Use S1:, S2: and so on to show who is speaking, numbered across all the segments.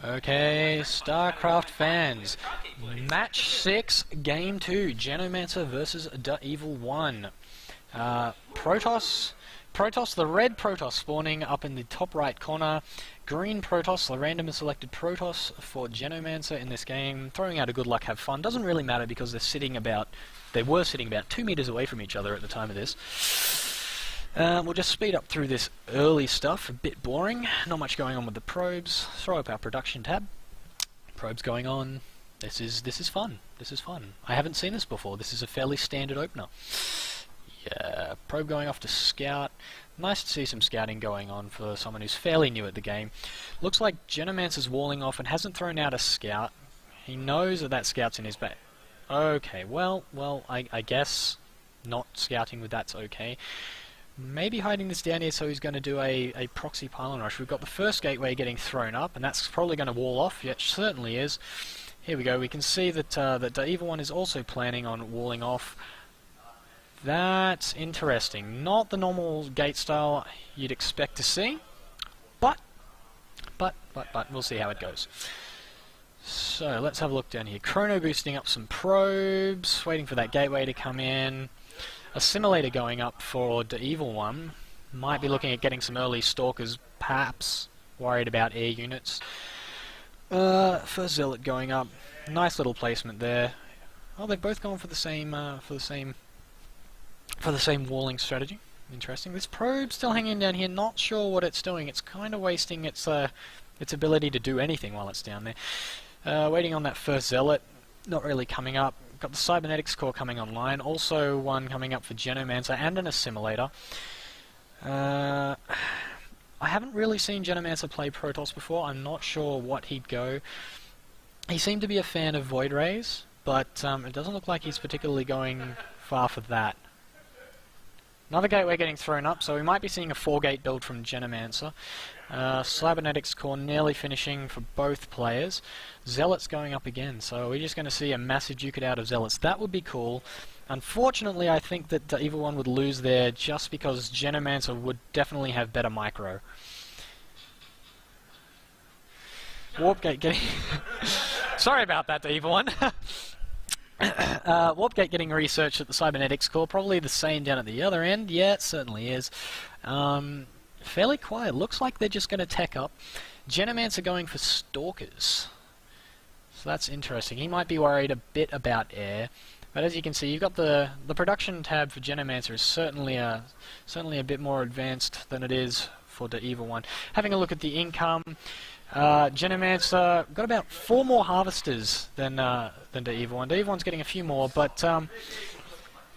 S1: Okay, StarCraft fans, match 6, game 2, Genomancer versus daevilone. Protoss, the red Protoss spawning up in the top right corner. Green Protoss, the randomly selected Protoss for Genomancer in this game. Throwing out a good luck, have fun. Doesn't really matter because they were sitting about 2 meters away from each other at the time of this. We'll just speed up through this early stuff. A bit boring. Not much going on with the probes. Throw up our production tab. Probes going on. This is fun. This is fun. I haven't seen this before. This is a fairly standard opener. Yeah, probe going off to scout. Nice to see some scouting going on for someone who's fairly new at the game. Looks like Genomancer's walling off and hasn't thrown out a scout. He knows that scout's in his back. Okay, well, I guess not scouting with that's okay. Maybe hiding this down here so he's going to do a proxy pylon rush. We've got the first gateway getting thrown up, and that's probably going to wall off. Yeah, it certainly is. Here we go. We can see that that daevilone is also planning on walling off. That's interesting. Not the normal gate style you'd expect to see, but we'll see how it goes. So let's have a look down here. Chrono boosting up some probes, waiting for that gateway to come in. Assimilator going up for daevilone. Might be looking at getting some early stalkers, perhaps. Worried about air units. First zealot going up. Nice little placement there. Oh, they've both gone for the same walling strategy. Interesting. This probe still hanging down here. Not sure what it's doing. It's kind of wasting its ability to do anything while it's down there. Waiting on that first zealot. Not really coming up. Got the cybernetics core coming online. Also one coming up for Genomancer and an assimilator. I haven't really seen Genomancer play Protoss before. I'm not sure what he'd go. He seemed to be a fan of Void Rays, but it doesn't look like he's particularly going far for that. Another gateway getting thrown up, so we might be seeing a 4-gate build from Genomancer. Cybernetics core nearly finishing for both players. Zealots going up again, so we're just going to see a massive duke out of Zealots. That would be cool. Unfortunately, I think that daevilone would lose there just because Genomancer would definitely have better micro. Warp gate getting... Sorry about that, daevilone. Warp gate getting researched at the cybernetics core. Probably the same down at the other end. Yeah, it certainly is. Fairly quiet. Looks like they're just going to tech up. Genomancer going for stalkers. So that's interesting. He might be worried a bit about air. But as you can see, you've got the production tab for Genomancer is certainly a bit more advanced than it is for daevilone. Having a look at the income, Genomancer got about 4 more harvesters than daevilone. daevilone's getting a few more, but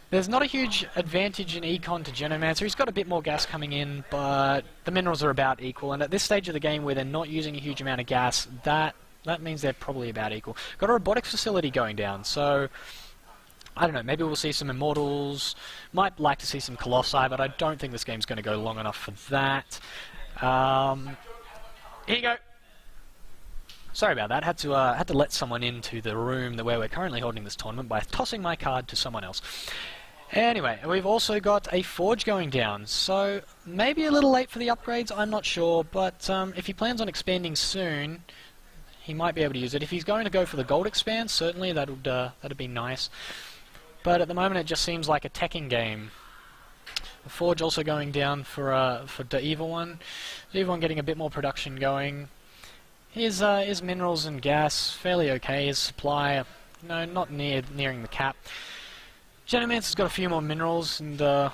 S1: there's not a huge advantage in econ to Genomancer. He's got a bit more gas coming in, but the minerals are about equal. And at this stage of the game where they're not using a huge amount of gas, that means they're probably about equal. Got a robotics facility going down, so I don't know, maybe we'll see some Immortals. Might like to see some Colossi, but I don't think this game's going to go long enough for that. Here you go. Sorry about that. Had to let someone into the room where we're currently holding this tournament by tossing my card to someone else. Anyway, we've also got a Forge going down, so maybe a little late for the upgrades, I'm not sure, but if he plans on expanding soon, he might be able to use it. If he's going to go for the gold expand, certainly that'd be nice. But at the moment it just seems like a teching game. The Forge also going down for daevilone. daevilone getting a bit more production going. His minerals and gas fairly okay. His supply, no, not nearing the cap. Genomancer's got a few more minerals and a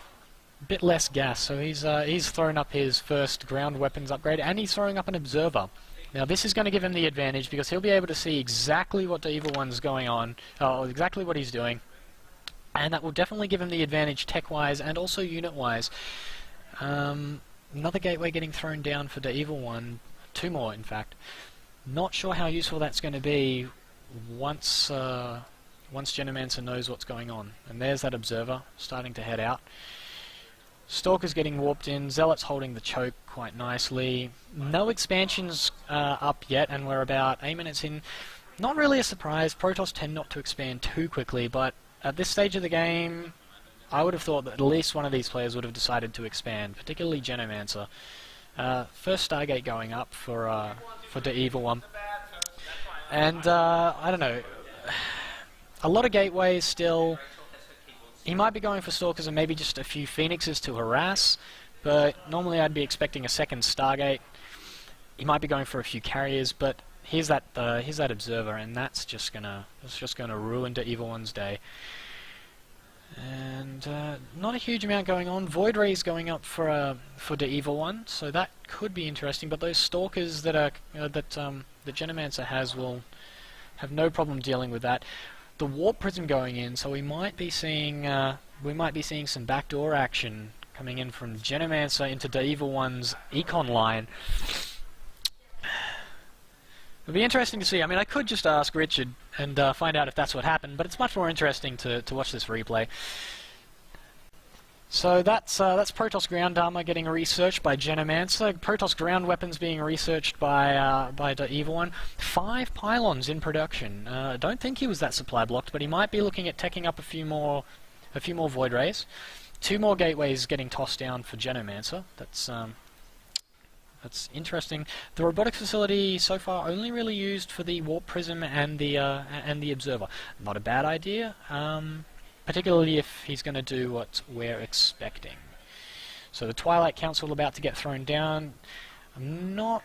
S1: bit less gas, so he's thrown up his first ground weapons upgrade, and he's throwing up an observer. Now this is going to give him the advantage because he'll be able to see exactly what daevilone's going on, exactly what he's doing, and that will definitely give him the advantage tech-wise and also unit-wise. Another gateway getting thrown down for daevilone, 2 more in fact. Not sure how useful that's going to be once Genomancer knows what's going on. And there's that observer starting to head out. Stalker's getting warped in. Zealot's holding the choke quite nicely. No expansions up yet, and we're about 8 minutes in. Not really a surprise. Protoss tend not to expand too quickly, but at this stage of the game, I would have thought that at least one of these players would have decided to expand, particularly Genomancer. First Stargate going up for daevilone. And, I don't know, a lot of gateways still. He might be going for Stalkers and maybe just a few Phoenixes to harass, but normally I'd be expecting a second Stargate. He might be going for a few carriers, but here's that Observer, and that's just gonna ruin the Evil One's day. And not a huge amount going on. Void Rays going up for the Evil One, so that could be interesting. But those Stalkers that are that Genomancer has will have no problem dealing with that. The Warp Prism going in, so we might be seeing some backdoor action coming in from Genomancer into the Evil One's Econ line. It'll be interesting to see. I mean, I could just ask Richard and find out if that's what happened, but it's much more interesting to watch this replay. So that's Protoss ground armor getting researched by Genomancer. Protoss ground weapons being researched by the Evil One. 5 pylons in production. I don't think he was that supply blocked, but he might be looking at teching up a few more Void Rays. 2 more gateways getting tossed down for Genomancer. That's interesting. The robotics facility so far only really used for the Warp Prism and the Observer. Not a bad idea, particularly if he's going to do what we're expecting. So the Twilight Council about to get thrown down. I'm not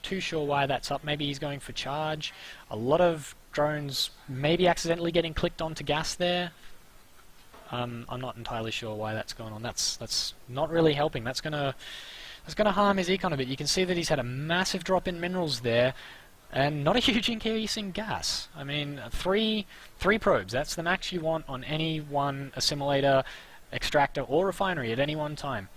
S1: too sure why that's up. Maybe he's going for charge. A lot of drones maybe accidentally getting clicked onto gas there. I'm not entirely sure why that's going on. That's not really helping. That's gonna harm his econ a bit. You can see that he's had a massive drop in minerals there, and not a huge increase in gas. I mean, three probes. That's the max you want on any one assimilator, extractor, or refinery at any one time.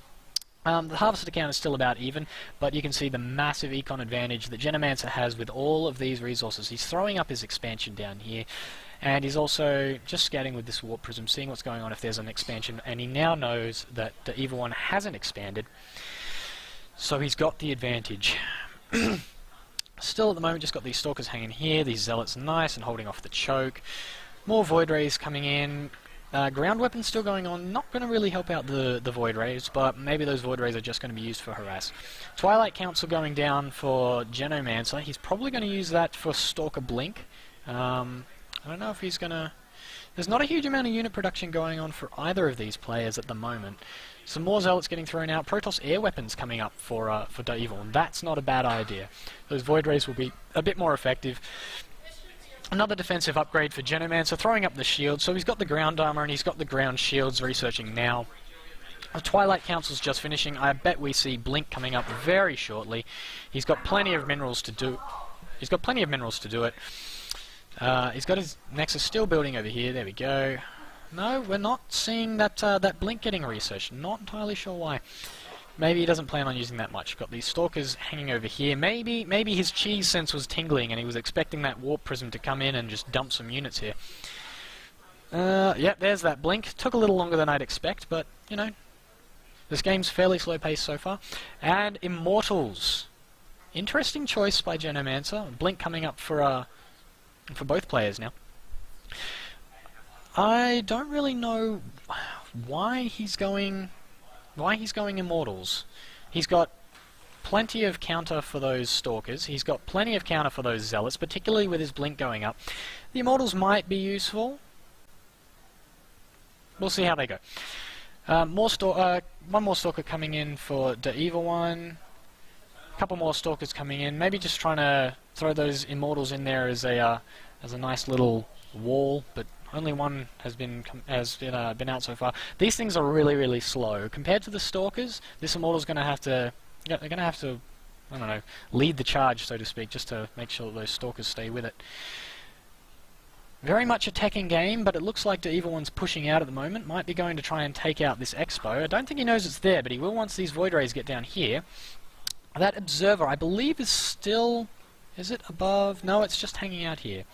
S1: The harvested count is still about even, but you can see the massive econ advantage that Genomancer has with all of these resources. He's throwing up his expansion down here, and he's also just scouting with this Warp Prism, seeing what's going on if there's an expansion, and he now knows that the Evil One hasn't expanded. So he's got the advantage. Still at the moment just got these Stalkers hanging here, these Zealots nice and holding off the choke. More Void Rays coming in. Ground weapons still going on, not going to really help out the Void Rays, but maybe those Void Rays are just going to be used for harass. Twilight Council going down for Genomancer. He's probably going to use that for Stalker Blink. I don't know if he's going to... There's not a huge amount of unit production going on for either of these players at the moment. Some more Zealots getting thrown out. Protoss air weapons coming up for the Evil, and that's not a bad idea. Those Void Rays will be a bit more effective. Another defensive upgrade for Genomancer, throwing up the shield. So he's got the ground armor and he's got the ground shields researching now. The Twilight Council's just finishing. I bet we see Blink coming up very shortly. He's got plenty of minerals to do. He's got plenty of minerals to do it. He's got his Nexus still building over here. There we go. No, we're not seeing that Blink getting researched. Not entirely sure why. Maybe he doesn't plan on using that much. Got these Stalkers hanging over here. Maybe his cheese sense was tingling and he was expecting that Warp Prism to come in and just dump some units here. Yep, there's that Blink. Took a little longer than I'd expect, but, you know, this game's fairly slow-paced so far. And Immortals. Interesting choice by Genomancer. Blink coming up for both players now. I don't really know why he's going Immortals. He's got plenty of counter for those Stalkers. He's got plenty of counter for those Zealots, particularly with his Blink going up. The Immortals might be useful. We'll see how they go. One more Stalker coming in for the Evil One. A couple more Stalkers coming in. Maybe just trying to throw those Immortals in there as a nice little wall, but only one has been out so far. These things are really slow compared to the Stalkers. This Immortal's going to have to, they're going to have to, I don't know, lead the charge, so to speak, just to make sure that those Stalkers stay with it. Very much a teching game, but it looks like the Evil One's pushing out at the moment. Might be going to try and take out this Expo. I don't think he knows it's there, but he will once these Void Rays get down here. That Observer, I believe, is still... Is it above? No, it's just hanging out here.